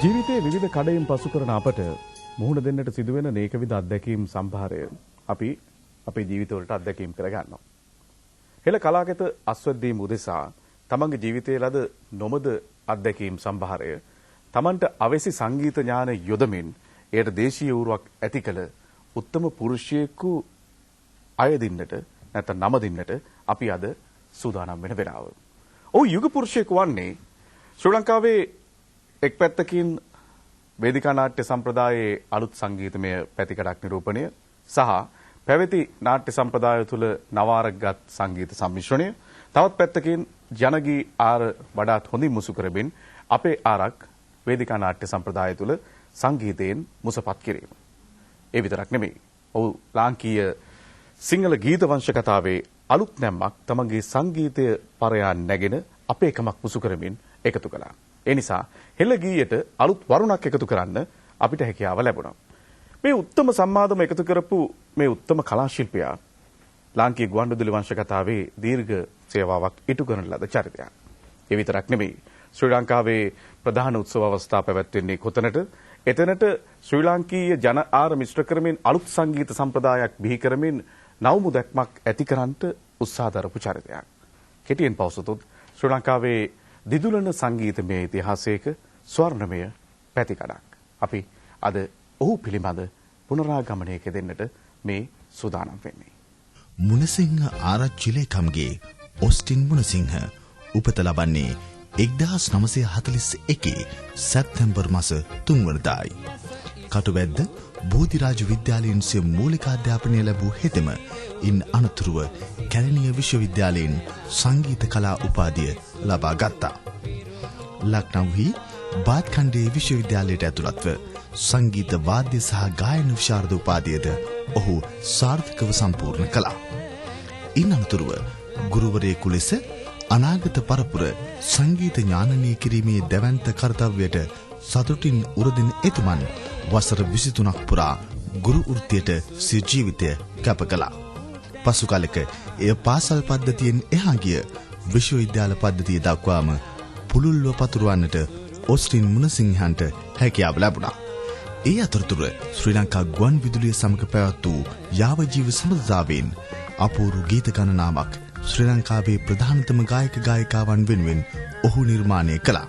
ජීවිතයේ විවිධ කඩයින් පසු කරන අපට මුහුණ දෙන්නට සිදුවෙන නේකවිධ අත්දැකීම් සම්භාරය අපි අපේ ජීවිතවලට අත්දැකීම් කරගන්නවා. හෙළ කලාකෙත අස්වැද්දීම් උදෙසා තමන්ගේ ජීවිතයේ ලද නොමද අත්දැකීම් සම්භාරය තමන්ට අවශ්‍ය සංගීත ඥාන යොදමින් එයට දේශීය ඌරුවක් ඇති කළ උත්තම පුරුෂයෙකු අය දින්නට නැත්නම් නම දින්නට අපි අද සූදානම් වෙන වෙලාව. ඔහු යුග පුරුෂයෙකු වන්නේ ශ්‍රී ලංකාවේ එක් පැත්තකින් වේදිකා නාට්‍ය සම්ප්‍රදායේ අලුත් සංගීතමය පැතිකඩක් නිරූපණය සහ පැවති නාට්‍ය සම්ප්‍රදාය තුළ නවාරගත් සංගීත සම්මිශ්‍රණය, තවත් පැත්තකින් ජනගී ආර වඩාත් හොඳින් මුසු කරමින් අපේ ආරක් වේදිකා නාට්‍ය සම්ප්‍රදාය තුළ සංගීතයෙන් මුසපත් කිරීම. ඒ විතරක් නෙමෙයි. ඔහු ලාංකීය සිංහල ගීත වංශ කතාවේ අලුත් නැම්මක් තමන්ගේ සංගීතය පරයා නැගෙන අපේකමක් මුසු කරමින් එකතු කළා. ඒ නිසා හෙළ ගීයට අලුත් වරුණක් එකතු කරන්න අපිට හැකියාව ලැබුණා. මේ උත්තම සම්මාදම එකතු කරපු මේ උත්තම කලා ශිල්පියා ලාංකීය ගුවන්විදුලි වංශ කතාවේ දීර්ඝ සේවාවක් ඉටු කරන ලද චරිතයක්. ඒ විතරක් නෙමෙයි. ශ්‍රී ලංකාවේ ප්‍රධාන උත්සව අවස්ථා පැවැත්වෙන්නේ කොතනට? එතනට ශ්‍රී ලාංකීය ජන ආර මිශ්‍ර කරමින් අලුත් සංගීත සම්ප්‍රදායක් බිහි කරමින් නවමු දැක්මක් ඇති කරන්නට උත්සාහ දරපු චරිතයක්. කෙටියෙන් පවසතොත් ශ්‍රී ලංකාවේ දිදුලන සංගීතමය ඉතිහාසයක ස්වර්ණමය පැතිකඩක්. අපි අද ඔහු පිළිබඳ පුනරාගමනයක දෙන්නට මේ සූදානම් වෙන්නේ. මුණසිංහ ආරච්චි ලේකම්ගේ ඔස්ටින් මුණසිංහ උපත ලබන්නේ 1941 සැප්තැම්බර් මාස 3 වෙනිදායි. කටුවැද්ද බෝධිරාජ විද්‍යාලයෙන් සිය මූලික අධ්‍යාපනය ලැබූ හෙතෙම ඉන් අනතුරුව කැලණිය විශ්වවිද්‍යාලයෙන් සංගීත කලා උපාධිය ලබා ගත්තා. ලක්නව්හි බාත්කණ්ඩේ විශ්වවිද්‍යාලයට ඇතුළත්ව සංගීත වාද්‍ය සහ ගායන විශාරද උපාධියද ඔහු සාර්ථකව සම්පූර්ණ කළා. ඉන් අනතුරුව ගුරුවරයෙකු ලෙස අනාගත පරපුර සංගීත ඥානනය කිරීමේ දැවැන්ත කර්තව්‍යයට සතුටින් උරදින එතුමන් වසර 23ක් පුරා ගුරු වෘත්තියට සිය ජීවිතය කැප කළා. පසු කලෙක එය පාසල් පද්ධතියෙන් එහා ගිය විශ්වවිද්‍යාල පද්ධතිය දක්වාම පුළුල්ව පතුරවන්නට ඔස්ටින් මුණසිංහන්ට හැකියාව ලැබුණා. ඒ අතරතුර ශ්‍රී ලංකා ගුවන් විදුලිය සමග පැවැත් වූ යාවජීව සම්බන්ධතාවෙන් අපූර්ව ගීත ගණනාවක් ශ්‍රී ලංකාවේ ප්‍රධානතම ගායක ගායිකාවන් වෙනුවෙන් ඔහු නිර්මාණය කළා.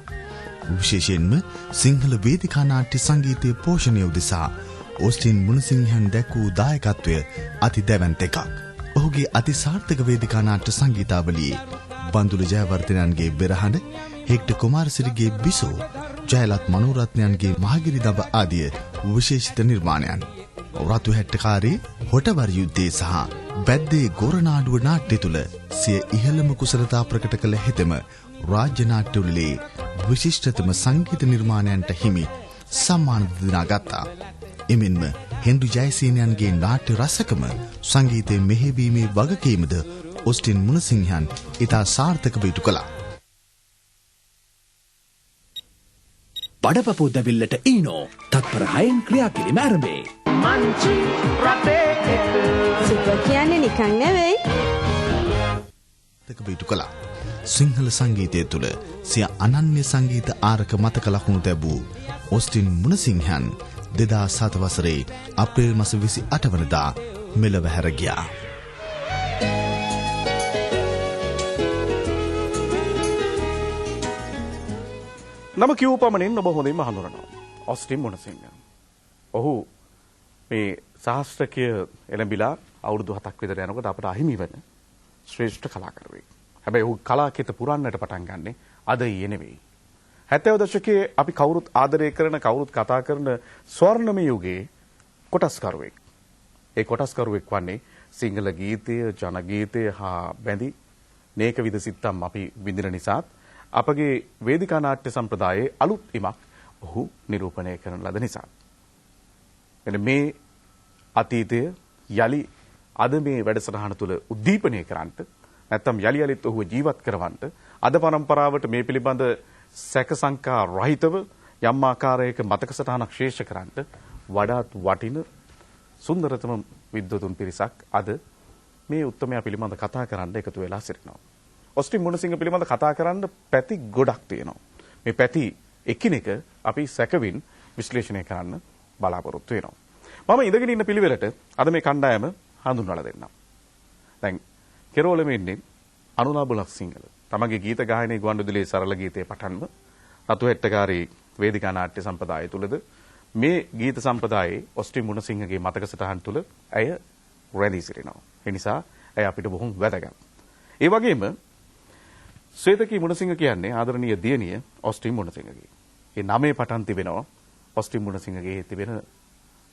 විශේෂයෙන්ම සිංහල වේදිකා නාට්‍ය සංගීතයේ පෝෂණය උදෙසා ඔස්ටින් මුණසිංහන් දැක් වූ දායකත්වය අති දැවැන්ත එකක්. ඔහුගේ අති සාර්ථක වේදිකා නාට්‍ය සංගීතාවලියේ බන්දුල ජයවර්ධනයන්ගේ බෙරහඬ, හෙක්ටර් කුමාරසිරිගේ බිසෝ, ජයලත් මනෝරත්නයන්ගේ මහගිරි දඹ ආදිය විශේෂිත නිර්මාණයන්. රතු හැට්ටකාරී හොටවර යුද්ධයේ සහ බැද්දේ ගෝරනාඩුව නාට්‍ය තුල සිය ඉහළම කුසලතා ප්‍රකට කළ හෙතෙම රාජ්‍ය නාට්‍යවලේ විශිෂ්ටතම සංගීත නිර්මාණයන්ට හිමි සම්මාන දිනාගත්තා. එමෙන්ම හෙන්රි ජයසේනයන්ගේ නාට්‍ය රසකම සංගීතයේ මෙහෙවීමේ වගකීමද ඔස්ටින් මුණසිංහන් ඉතා සාර්ථකව ඉටු කළා. බඩපපු දැවිල්ලට ඊනෝ තත්පර 6න් ක්‍රියාකිරීම ආරම්භේ. මංචි රටේ සුපර් කියන්නේ නිකන් නෙවෙයි. තකබීතු කළා. සිංහල සංගීතය තුළ සිය අනන්‍ය සංගීත ආරක මතක ලකුණු තැබූ ඔස්ටින් මුණසිංහන් 2007 වසරේ අප්‍රේල් මාස 28 වනදා මෙලොව හැර ගියා. නම කිව් පමණින් ඔබ හොඳින්ම හඳුනනවා. ඔස්ටින් මුණසිංහ. ඔහු මේ ශාස්ත්‍රකීය එළඹිලා අවුරුදු 7ක් විතර යනකොට අපට අහිමි වෙන ශ්‍රේෂ්ඨ කලාකරුවෙක්. හැබැයි ඔහු කලාකෙත පුරන්නට පටන් ගන්නෙ අද ඊයේ නෙවෙයි. 70 දශකයේ අපි කවුරුත් ආදරය කරන කවුරුත් කතා කරන ස්වර්ණමය යුගයේ කොටස්කරුවෙක්. ඒ කොටස්කරුවෙක් වන්නේ සිංහල ගීතය, ජන ගීතය හා බැඳි නේක විද සිත්තම් අපි විඳින නිසාත් අපගේ වේදිකා නාට්‍ය සම්ප්‍රදායේ අලුත් ඉමක් ඔහු නිරූපණය කරන ලද නිසා. එන මේ අතීතය යලි අද මේ වැඩසටහන තුළ උද්දීපනය කරන්නට නැත්නම් යලි යලිත් ඔහුව ජීවත් කරවන්නට අද පරම්පරාවට මේ පිළිබඳ සැක සංකා රහිතව යම් ආකාරයක මතක සටහනක් ශේෂ කරන්නට වඩාත් වටින සුන්දරතම විද්වතුන් පිරිසක් අද මේ උත්තමයා පිළිබඳ කතා කරන්න එකතු වෙලා සිටිනවා. ඔස්ටින් මුණසිංහ පිළිබඳ කතා කරන්න පැති ගොඩක් තියෙනවා. මේ පැති එකිනෙක අපි සැකවින් විශ්ලේෂණය කරන්න බලාපොරොත්තු වෙනවා. මම ඉඳගෙන ඉන්න පිළිවෙලට අද මේ කණ්ඩායම හඳුන්වලා දෙන්නම්. දැන් කෙරෝලෙම ඉන්නේ අනුලා බුලත්සිංහල. තමගේ ගීත ගායනයේ ගුවන්විදුලියේ සරල ගීතයේ පටන්ම රතු හෙට්ටකාරී වේදිකා නාට්‍ය සම්ප්‍රදාය තුලද මේ ගීත සම්ප්‍රදායේ ඔස්ටින් මුණසිංහගේ මතක සටහන් තුල ඇය රැඳී සිටිනවා. ඒ නිසා ඇය අපිට බොහොම වැදගත්. ඒ වගේම ශ්වේතකී මුණසිංහ කියන්නේ ආදරණීය දියණිය ඔස්ටින් මුණසිංහගේ. ඒ නමේ පටන් තිබෙනවා ඔස්ටින් මුණසිංහගේ තිබෙන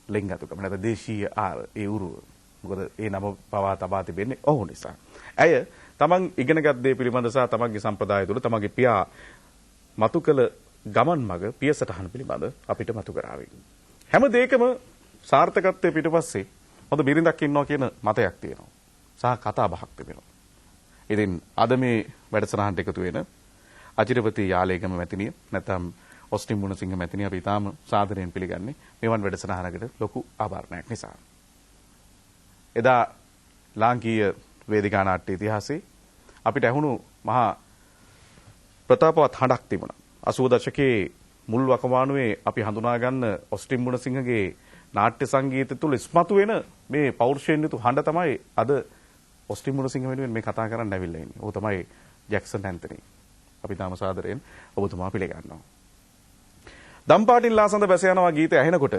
ලෙන්ගතුකම නැත්නම් දේශීය ආර ඒ උරුව. මොකද ඒ නම පවා තබා තිබෙන්නේ ඔහු නිසා. ඇය තමන් ඉගෙනගත් දේ පිළිබඳ සහ තමන්ගේ සම්ප්‍රදාය තුළ තමන්ගේ පියා මතු කළ ගමන් මඟ පිය සටහන් පිළිබඳ අපිට මතු කරાવી. හැම දෙයකම සාර්ථකත්වයේ පිටපස්සේ හොඳ බිරිඳක් ඉන්නවා කියන මතයක් තියෙනවා. සහ කතා බහක් තිබෙනවා. ඉතින් අද මේ වැඩසටහනට එකතු වෙන අචිරපති යාලේගම මැතිණිය නැත්නම් ඔස්ටින් මුණසිංහ මැතිණිය අපි තාම සාදරයෙන් පිළිගන්නේ මෙවන් වැඩසටහනකට ලොකු ආභරණයක් නිසා. එදා ලාංකීය වේදිකා නාට්‍ය ඉතිහාසයේ අපිට ඇහුණු මහා ප්‍රතාපවත් හඬක් තිබුණා. 80 දශකයේ මුල් වකවානුවේ අපි හඳුනා ගන්න ඔස්ටින් මුණසිංහගේ නාට්‍ය සංගීතය තුල ඉස්මතු වෙන මේ පෞරුෂයෙන් යුතු හඬ තමයි අද ඔස්ටින් මුණසිංහ වෙනුවෙන් මේ කතා කරන්න ඇවිල්ලා ඉන්නේ. ਉਹ තමයි ජැක්සන් ඇන්තනි. අපි තාම සාදරයෙන් ඔබතුමා පිළිගන්නවා. දම්පාටින් ලාසඳ බැස යනවා ගීතය ඇහෙනකොට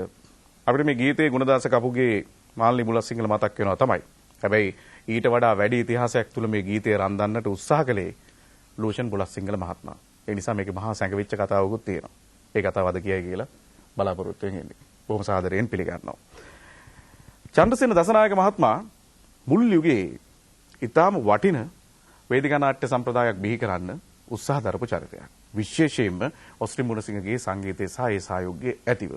අපිට මේ ගීතයේ ගුණදාස කපුගේ මාල්නි මුලසිංහල මතක් වෙනවා තමයි. හැබැයි ඊට වඩා වැඩි ඉතිහාසයක් තුල මේ ගීතය රඳන්නට උත්සාහ කළේ ලූෂන් බුලත්සිංහල මහත්මයා. ඒ නිසා මේකේ මහා සැඟවිච්ච කතාවකුත් තියෙනවා. ඒ කතාව අද කියයි කියලා බලාපොරොත්තු වෙන්නේ. බොහොම සාදරයෙන් පිළිගන්නවා. චන්ද්‍රසේන දසනායක මහත්මයා මුල් යුගයේ ඊටාම වටින වේදිකා නාට්‍ය සම්ප්‍රදායක් බිහි කරන්න උත්සාහ දරපු චරිතයක්. විශේෂයෙන්ම ඔස්ටින් මුණසිංහගේ සංගීතයේ සහ ඒ සහයෝගයේ ඇතිව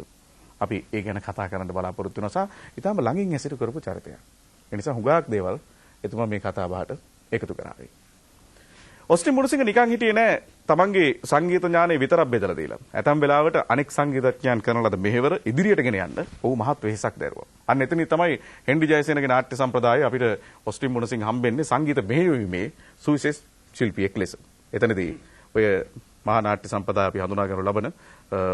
අපි ඒ ගැන කතා කරන්න බලාපොරොත්තු වෙනවා සහ ඊටාම ළඟින් ඇසිට කරපු චරිතයක්. ඒ නිසා හුඟක් දේවල් එතුමා මේ කතා බහට එකතු කරාවේ. ඔස්ටින් මුණසිංහ නිකන් හිටියේ නෑ තමන්ගේ සංගීත ඥානය විතරක් බෙදලා දීලා. ඇතම් වෙලාවට අනෙක් සංගීතඥයන් කරන ලද මෙහෙවර ඉදිරියට ගෙන යන්න ඔහු මහත් වෙහෙසක් දැරුවා. අන්න එතන තමයි හෙන්රි ජයසේනගේ නාට්‍ය සම්ප්‍රදාය අපිට ඔස්ටින් මුණසිංහ හම්බෙන්නේ සංගීත මෙහෙයවීමේ සුවිශේෂ ශිල්පියෙක් ලෙස. එතනදී ඔය මහා නාට්‍ය සම්ප්‍රදාය අපි හඳුනා ගන්න ලබන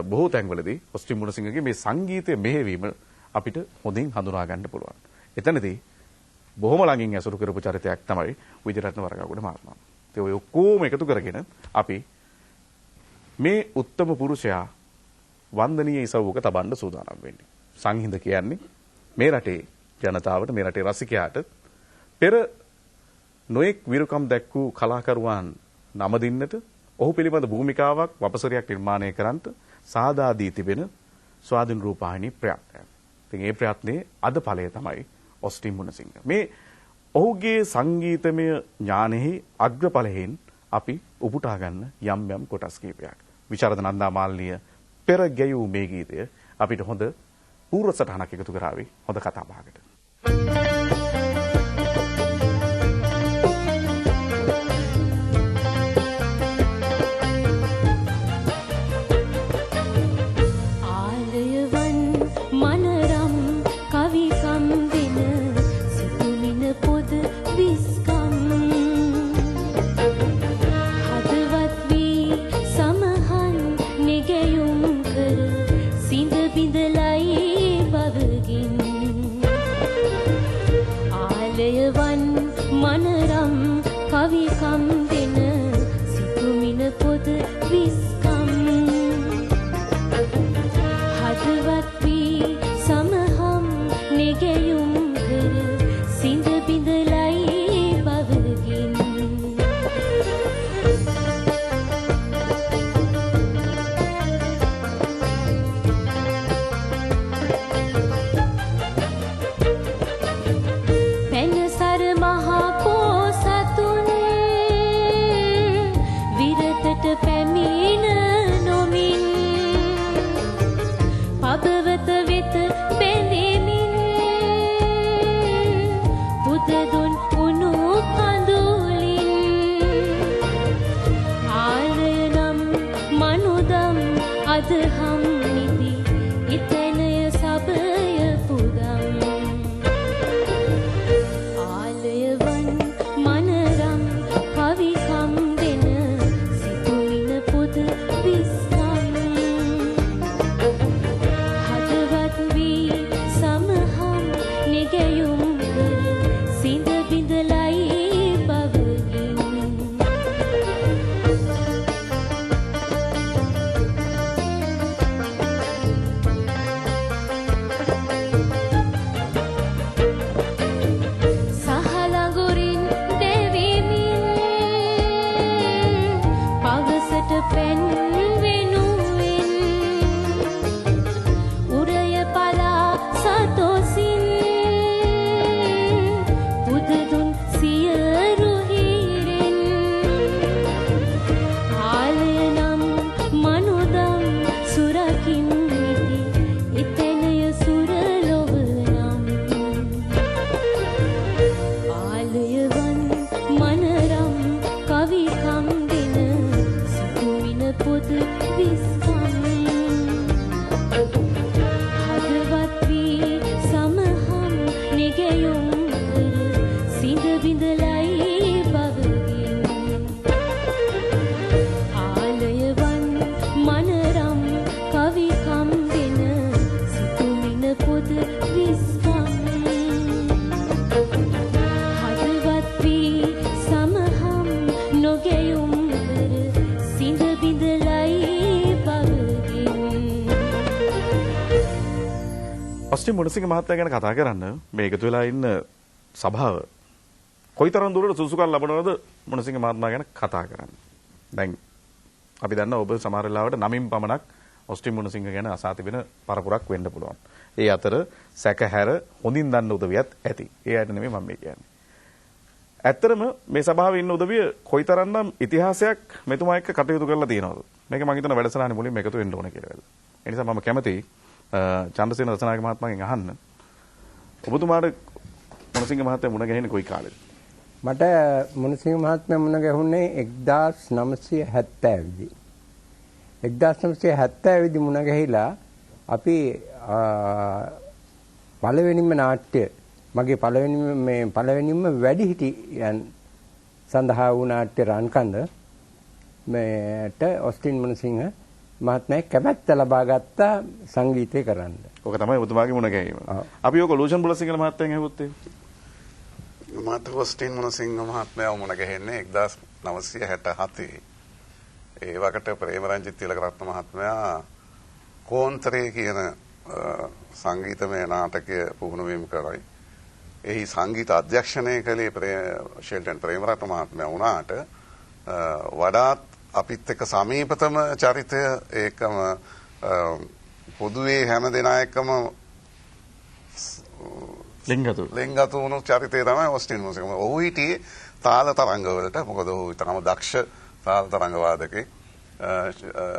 බොහෝ තැන්වලදී ඔස්ටින් මුණසිංහගේ මේ සංගීතයේ මෙහෙයවීම අපිට හොඳින් හඳුනා ගන්න පුළුවන්. එතනදී බොහොම ළඟින් ඇසුරු කරපු චරිතයක් තමයි විජයරත්න වරගගොඩ මහත්මයා. ඒ ඔය ඔක්කොම එකතු කරගෙන අපි මේ උත්තම පුරුෂයා වන්දනීය ඉසව්වක තබන්න සූදානම් වෙන්නේ. සංහිඳ කියන්නේ මේ රටේ ජනතාවට මේ රටේ රසිකයාට පෙර නොඑක් විරුකම් දැක්වූ කලාකරුවන් නම දින්නට ඔහු පිළිබඳ භූමිකාවක් වපසරියක් නිර්මාණය කරන්නට සාදා දී තිබෙන ස්වාධීන රූපවාහිනී ප්‍රයත්නය. ඉතින් මේ ප්‍රයත්නයේ අද ඵලය තමයි ඔස්ටින් මුණසිංහ. මේ ඔහුගේ සංගීතමය ඥානෙහි අග්‍රඵලයෙන් අපි උපුටා ගන්න යම් යම් කොටස් කීපයක්. විශාරද නන්දා මාල්නිය පෙර ගැයූ මේ ගීතය අපිට හොඳ පූර්ව සටහනක් එකතු කරાવી හොඳ කතා බහකට. Come පොද විස්කම් හදවත් වී සමහම් නිගයුම් සිඳ බිඳලයි බවගින් ආලයවන් මනරම් කවිකම් දෙන සිතුමින පොද විස්කම් හදවත් වී සමහම් නොගැයුම් සිඳ බිඳලයි බවගින් ඔස්ටින් මුණසිංහ මහත්තයා ගැන කතා කරන්න මේ එකතු වෙලා ඉන්න සභාව කොයිතරම් දුරට සුසුකම් ලබනවද මුණසිංහ මහත්මයා ගැන කතා කරන්න. දැන් අපි දන්නවා ඔබ සමහර වෙලාවට නමින් පමණක් ඔස්ටින් මුණසිංහ ගැන අසා තිබෙන පරපුරක් වෙන්න පුළුවන්. ඒ අතර සැකහැර හොඳින් දන්න උදවියත් ඇති. ඒ අයට නෙමෙයි මම කියන්නේ. ඇත්තටම මේ සභාවේ ඉන්න උදවිය කොයිතරම්නම් ඉතිහාසයක් මෙතුමා එක්ක කටයුතු කරලා තියෙනවද? මේක මම හිතන වැඩසටහනේ මුලින්ම එකතු වෙන්න ඕන කියලා වෙලා. ඒ නිසා මම කැමතියි චන්ද්‍රසේන රත්නායක මහත්මයාගෙන් අහන්න. ඔබතුමාට මුණසිංහ මහත්තයා මුණ ගැහෙන්නේ කොයි කාලෙද? මට මුණසිංහ මහත්මයා මුණ ගැහුනේ 1970 දී. 1970 දී මුණ ගැහිලා අපි පළවෙනිම නාට්‍ය මගේ පළවෙනිම වැඩිහිටියන් සඳහා වූ නාට්‍ය රන්කඳ මේට ඔස්ටින් මුණසිංහ මහත්මයා කැමැත්ත ලබා ගත්තා සංගීතය කරන්න. ඔක තමයි ඔබතුමාගේ මුණ ගැහිම. අපි ඔක ලූෂන් බුලසිංහල මහත්තයන් ඇහුවොත් මට ඔස්ටින් මුණසිංහ මහත්මයා මුණ ගැහෙන්නේ 1967. ඒ වකට ප්‍රේමරංජිත් තිලකරත්න මහත්මයා කෝන්තරේ කියන සංගීතමය නාටකය පුහුණු වීම කරයි. එහි සංගීත අධ්‍යක්ෂණය කළේ ෂෙල්ටන් ප්‍රේමරත්න මහත්මයා වුණාට වඩාත් අපිත් එක්ක සමීපතම චරිතය ඒකම පොදුවේ හැම දෙනා එක්කම ලිංගතු වුණු චරිතය තමයි ඔස්ටින් මුණසිංහ. ඔහු හිටියේ තාල තරංගවලට. මොකද ඔහු ඊටම දක්ෂ තාල තරංග වාදකෙක්.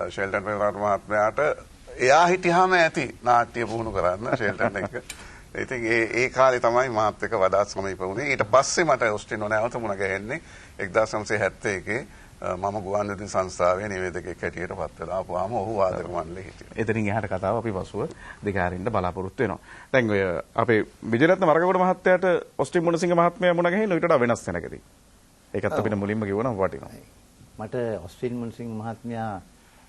ෂෙල්ටන් ප්‍රේමරත්න මහත්මයාට එයා හිටියාම ඇති නාට්‍ය පුහුණු කරන්න ෂෙල්ටන් එක්ක. ඉතින් ඒ කාලේ තමයි මාත් එක්ක වඩාත් සමීප වුණේ. ඊට පස්සේ මට ඔස්ටින් නැවත මුණ ගැහෙන්නේ 1971 මම ගුවන්විදුලි සංස්ථාවේ නිවේදකයෙක් හැටියට පත් වෙලා ආපුවාම ඔහු වාදක මණ්ඩලයේ හිටියා. එතනින් එහාට කතාව අපි පසුව දිගාරින්න බලාපොරොත්තු වෙනවා. දැන් ඔය අපේ විජයරත්න වරකගොඩ මහත්තයාට ඔස්ටින් මුණසිංහ මහත්මයා මුණ ගැහිලා ඊට වඩා වෙනස් තැනකදී. ඒකත් අපිට මුලින්ම කිව්වනම් වටිනවා. මට ඔස්ටින් මුණසිංහ මහත්මයා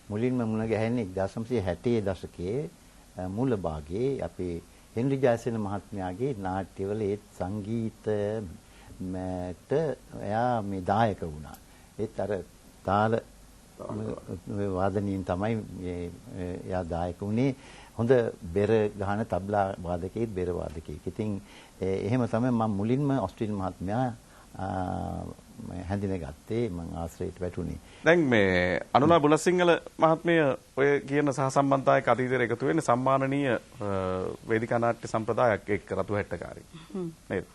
මුලින්ම මුණ ගැහෙන්නේ 1960 දශකයේ මුල භාගයේ අපේ හෙන්රි ජයසේන මහත්මයාගේ නාට්‍යවල ඒ සංගීතයට එයා මේ දායක වුණා. ඒත් අර තාල වාදනයෙන් තමයි එයා දායක වුණේ. හොඳ බෙර ගහන තබ්ලා වාදකයෙක් බෙර වාදකයෙක්. ඉතින් එහෙම තමයි මම මුලින්ම ඔස්ටින් මහත්මයා හැඳිනගත්තේ මම ආශ්‍රයයට වැටුනේ. දැන් මේ අනුලා බුලසිංහල මහත්මිය ඔය කියන සහසම්බන්ධතාවයක අතීතයේ එකතු වෙන්නේ සම්මානනීය වේදිකා නාට්‍ය සම්ප්‍රදායක් එක්ක රතු හැට්ටකාරී. නේද?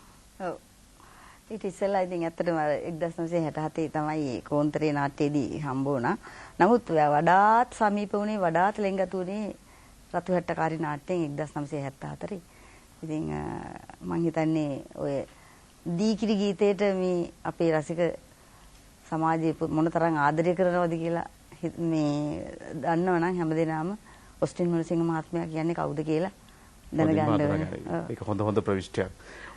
ඔව්. ඊට ඉස්සෙල්ලා ඉතින් ඇත්තටම 1967 තමයි කෝන්තරේ නාට්‍යයේදී හම්බ වුණා. නමුත් වඩාත් සමීප වුණේ වඩාත් ලෙන්ගතු වුණේ රතු හැට්ටකාරී නාට්‍යයෙන් 1974. ඉතින් මම හිතන්නේ ඔය දීකිරි ගීතයට මේ අපේ රසික සමාජයේ මොනතරම් ආදරය කරනවද කියලා මේ දන්නවනම් හැමදේනම ඔස්ටින් මුණසිංහ මහත්මයා කියන්නේ කවුද කියලා දැනගන්න ඕනේ. ඒක හොඳ ප්‍රවිෂ්ඨයක්.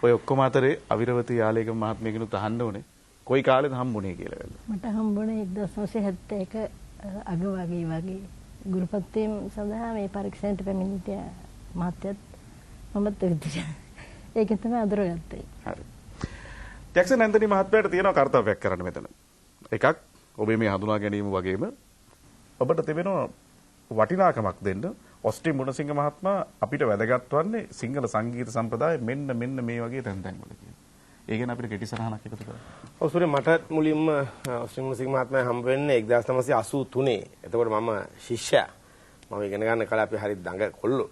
ඔය ඔක්කොම අතරේ අවිරවති යාලේකම මහත්මියගෙනුත් අහන්න ඕනේ. කොයි කාලෙද හම්බුනේ කියලා වෙලද? මට හම්බුනේ 1971 අග වගේ ගුරුපත්වීම් සඳහා මේ පරීක්ෂණයට පැමිණිට මහත්යත් මමත් විදිහට. ඒකෙන් තමයි අඳුරගත්තේ. හරි. ජැක්සන් ඇන්තනි මහත්මයාට තියෙන කාර්යයක් කරන්න මෙතන. එකක් ඔබේ මේ හඳුනා ගැනීම වගේම ඔබට තිබෙනවා වටිනාකමක් දෙන්න ඔස්ටින් මුණසිංහ මහත්මයා අපිට වැදගත් වන්නේ සිංහල සංගීත සම්ප්‍රදාය මෙන්න මේ වගේ තැන් වල කියන. ඒ ගැන අපිට කෙටි සරහනක් එකතු කරන්න. ඔව් සූර්ය මට මුලින්ම ඔස්ටින් මුණසිංහ මහත්මයා හම්බ වෙන්නේ 1983. එතකොට මම ශිෂ්‍යයා. මම ඉගෙන ගන්න කාලේ අපි හරි දඟ කොල්ලෝ.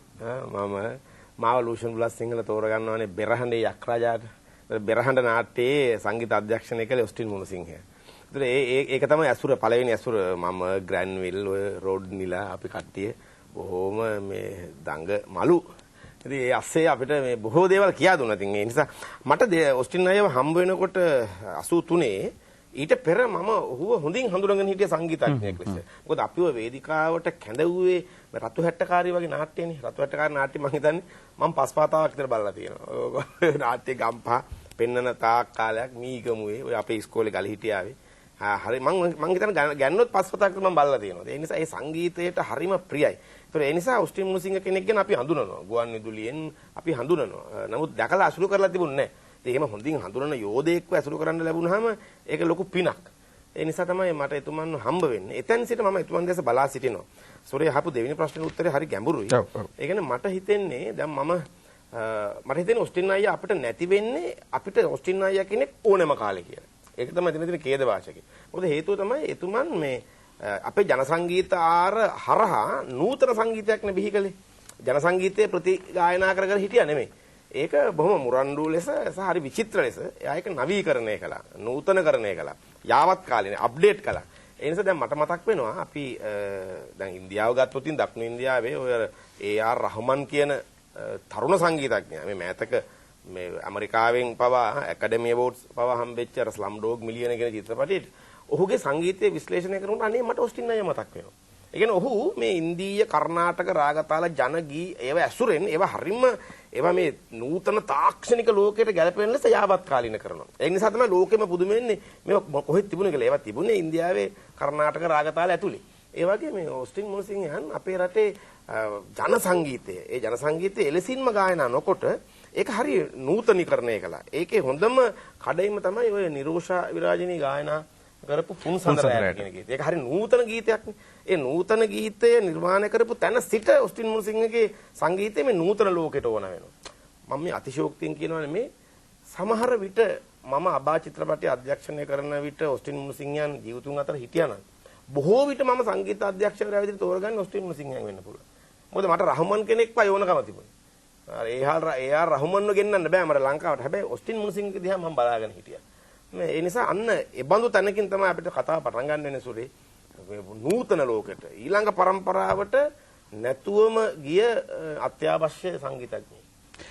මම මාව ලූෂන් බුලස් සිංහල තෝරගන්නවානේ බෙරහඬේ යක්රාජාට. බෙරහඬ නාට්‍යයේ සංගීත අධ්‍යක්ෂණය කළේ ඔස්ටින් මුණසිංහ. ඒක තමයි ඇසුර පළවෙනි ඇසුර මම ග්‍රැන්විල් ඔය රෝඩ් නිලා අපි කට්ටිය බොහොම මේ දඟ මලු. ඉතින් ඒ අස්සේ අපිට මේ බොහෝ දේවල් කියා දුන්නා. ඉතින් ඒ නිසා මට ඔස්ටින් අයව හම්බ වෙනකොට 83 ඊට පෙර මම ඔහුව හොඳින් හඳුනගෙන හිටිය සංගීතඥයෙක් ලෙස. මොකද අපිව වේදිකාවට කැඳවුවේ රතු හැට්ටකාරී වගේ නාට්‍යනේ. රතු හැට්ටකාරී නාට්‍ය මම හිතන්නේ මම පස්පාතාවක් විතර බලලා තියෙනවා. නාට්‍ය ගම්පහ පෙන්නන තාක් කාලයක් මීගමුවේ ඔය අපේ ඉස්කෝලේ ගල හිටියාවේ. හරි මම හිතන්නේ ගැන්නොත් පස්පාතාවක් මම බලලා තියෙනවා. ඒ නිසා ඒ සංගීතයට හරිම ප්‍රියයි. ඒතර ඒ නිසා ඔස්ටින් මුණසිංහ කෙනෙක් ගැන අපි හඳුනනවා. ගුවන් විදුලියෙන් අපි හඳුනනවා. නමුත් දැකලා අසුරු කරලා තිබුණේ නැහැ. එහෙම හොඳින් හඳුනන යෝධයෙක්ව ඇසුරු කරන්න ලැබුණාම ඒක ලොකු පිනක්. ඒ නිසා තමයි මට එතුමන් හම්බ වෙන්නේ. එතෙන් සිට මම එතුමන් දැස බලා සිටිනවා. සෝරේ අහපු දෙවෙනි ප්‍රශ්නෙට උත්තරේ හරි ගැඹුරුයි. ඒ කියන්නේ මට හිතෙන්නේ දැන් මට හිතෙන්නේ ඔස්ටින් අයියා අපිට නැති වෙන්නේ අපිට ඔස්ටින් අයියා කෙනෙක් ඕනෑම කාලේ කියලා. ඒක තමයි දින දින ඛේද වාචකේ. මොකද හේතුව තමයි එතුමන් මේ අපේ ජන සංගීත ආර හරහා නූතන සංගීතයක් නේ බිහි කළේ. ජන සංගීතයේ ප්‍රතිගායනා කර හිටියා නෙමෙයි. ඒක බොහොම මුරණ්ඩු ලෙස සහ හරි විචිත්‍ර ලෙස එයා ඒක නවීකරණය කළා. නූතනකරණය කළා. යාවත් කාලේනේ අප්ඩේට් කළා. ඒ නිසා දැන් මට මතක් වෙනවා අපි දැන් ඉන්දියාව ගත්තොත් දකුණු ඉන්දියාවේ ඔය AR රහමන් කියන තරුණ සංගීතඥයා මේ මෑතක මේ ඇමරිකාවෙන් පවා ඇකඩමි අවෝඩ්ස් පවා හම්බෙච්ච අර ස්ලම් ඩොග් මිලියන කියන චිත්‍රපටයේට ඔහුගේ සංගීතය විශ්ලේෂණය කරනකොට අනේ මට ඔස්ටින් අයියා මතක් වෙනවා. ඒ කියන්නේ ඔහු මේ ඉන්දීය කර්ණාටක රාගතාල ජනගී ඒව ඇසුරෙන් ඒව හරිම ඒවා මේ නූතන තාක්ෂණික ලෝකයට ගැලපෙන ලෙස යාවත් කාලීන කරනවා. ඒ නිසා තමයි ලෝකෙම පුදුම වෙන්නේ මේවා කොහෙද තිබුණේ කියලා. ඒවා තිබුණේ ඉන්දියාවේ කර්ණාටක රාගතාල ඇතුලේ. ඒ වගේ මේ ඔස්ටින් මුණසිංහයන් අපේ රටේ ජන සංගීතය ඒ ජන සංගීතයේ එලෙසින්ම ගායනා නොකොට ඒක හරි නූතනීකරණය කළා. ඒකේ හොඳම කඩයිම තමයි ඔය නිරෝෂා විරාජිනී ගායනා කරපු පුන්සඳරෑ කියන ගීතය. ඒක හරි නූතන ගීතයක් නේ. ඒ නූතන ගීතය නිර්මාණය කරපු තැන සිට ඔස්ටින් මුණසිංහගේ සංගීතයේ මේ නූතන ලෝකයට ඕන වෙනවා. මම මේ අතිශෝක්තියෙන් කියනවා නෙමේ සමහර විට මම අබා චිත්‍රපටය අධ්‍යක්ෂණය කරන විට ඔස්ටින් මුණසිංහයන් ජීවිතුන් අතර හිටියානම් බොහෝ විට මම සංගීත අධ්‍යක්ෂකවරයා විදිහට තෝරගන්නේ ඔස්ටින් මුණසිංහයන් වෙන්න පුළුවන්. මොකද මට රහමන් කෙනෙක්ව යෝනකම තිබුණේ. ඒ රහමන්ව ගෙන්නන්න බෑ මට ලංකාවට. හැබැයි ඔස්ටින් මුණසිංහගේ දිහා මම බලාගෙන හිටියා. ඒ නිසා අන්න ඒ බඳු තැනකින් තමයි අපිට කතාව පටන් ගන්න වෙන්නේ සුරේ. නූතන ලෝකෙට ඊළඟ પરම්පරාවට නැතුවම ගිය අත්‍යවශ්‍ය සංගීතඥයෙක්.